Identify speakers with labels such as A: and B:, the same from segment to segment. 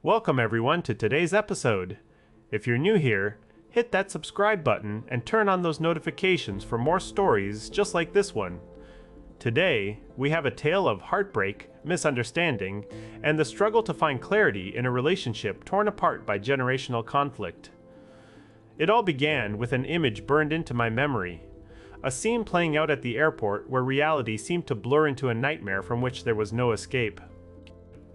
A: Welcome everyone to today's episode. If you're new here, hit that subscribe button and turn on those notifications for more stories just like this one. Today, we have a tale of heartbreak, misunderstanding, and the struggle to find clarity in a relationship torn apart by generational conflict. It all began with an image burned into my memory. A scene playing out at the airport where reality seemed to blur into a nightmare from which there was no escape.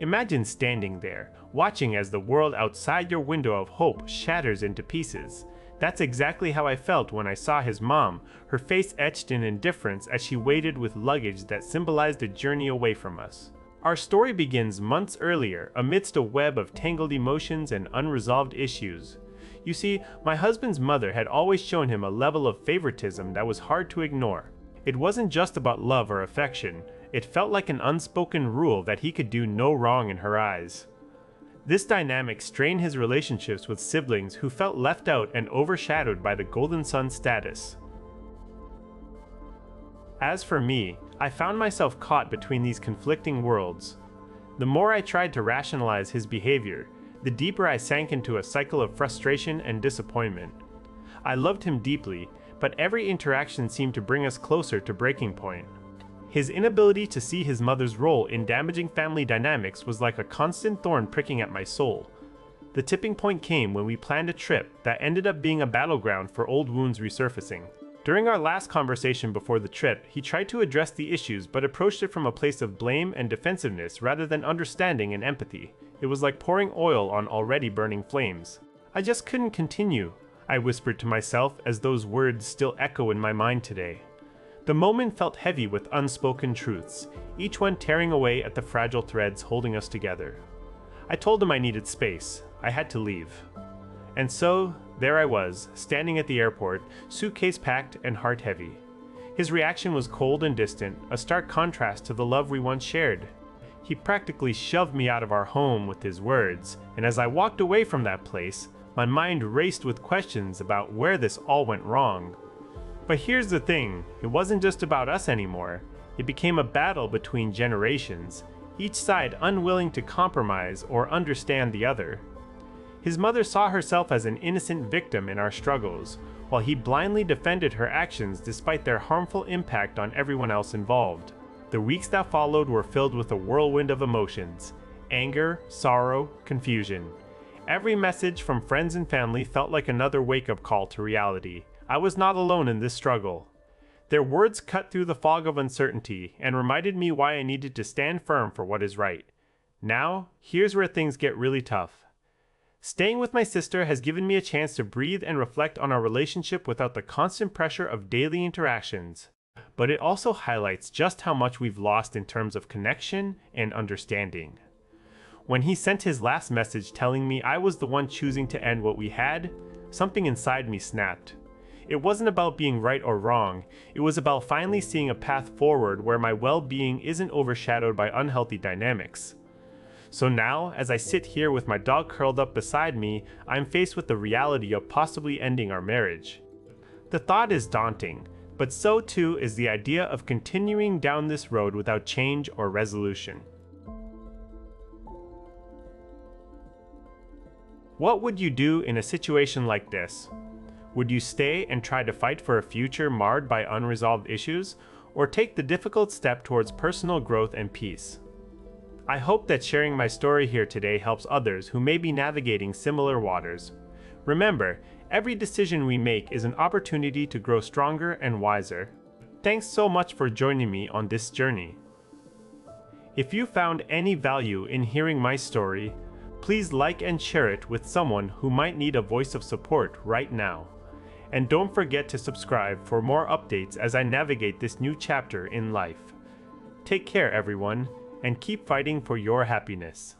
A: Imagine standing there, watching as the world outside your window of hope shatters into pieces. That's exactly how I felt when I saw his mom, her face etched in indifference as she waited with luggage that symbolized a journey away from us. Our story begins months earlier, amidst a web of tangled emotions and unresolved issues. You see, my husband's mother had always shown him a level of favoritism that was hard to ignore. It wasn't just about love or affection. It felt like an unspoken rule that he could do no wrong in her eyes. This dynamic strained his relationships with siblings who felt left out and overshadowed by the golden son status. As for me, I found myself caught between these conflicting worlds. The more I tried to rationalize his behavior, the deeper I sank into a cycle of frustration and disappointment. I loved him deeply, but every interaction seemed to bring us closer to breaking point. His inability to see his mother's role in damaging family dynamics was like a constant thorn pricking at my soul. The tipping point came when we planned a trip that ended up being a battleground for old wounds resurfacing. During our last conversation before the trip, he tried to address the issues but approached it from a place of blame and defensiveness rather than understanding and empathy. It was like pouring oil on already burning flames. "I just couldn't continue," I whispered to myself as those words still echo in my mind today. The moment felt heavy with unspoken truths, each one tearing away at the fragile threads holding us together. I told him I needed space. I had to leave. And so, there I was, standing at the airport, suitcase packed and heart heavy. His reaction was cold and distant, a stark contrast to the love we once shared. He practically shoved me out of our home with his words, and as I walked away from that place, my mind raced with questions about where this all went wrong. But here's the thing, it wasn't just about us anymore. It became a battle between generations, each side unwilling to compromise or understand the other. His mother saw herself as an innocent victim in our struggles, while he blindly defended her actions despite their harmful impact on everyone else involved. The weeks that followed were filled with a whirlwind of emotions: anger, sorrow, confusion. Every message from friends and family felt like another wake-up call to reality. I was not alone in this struggle. Their words cut through the fog of uncertainty and reminded me why I needed to stand firm for what is right. Now, here's where things get really tough. Staying with my sister has given me a chance to breathe and reflect on our relationship without the constant pressure of daily interactions. But it also highlights just how much we've lost in terms of connection and understanding. When he sent his last message telling me I was the one choosing to end what we had, something inside me snapped. It wasn't about being right or wrong, it was about finally seeing a path forward where my well-being isn't overshadowed by unhealthy dynamics. So now, as I sit here with my dog curled up beside me, I'm faced with the reality of possibly ending our marriage. The thought is daunting, but so too is the idea of continuing down this road without change or resolution. What would you do in a situation like this? Would you stay and try to fight for a future marred by unresolved issues, or take the difficult step towards personal growth and peace? I hope that sharing my story here today helps others who may be navigating similar waters. Remember, every decision we make is an opportunity to grow stronger and wiser. Thanks so much for joining me on this journey. If you found any value in hearing my story, please like and share it with someone who might need a voice of support right now. And don't forget to subscribe for more updates as I navigate this new chapter in life. Take care, everyone, and keep fighting for your happiness.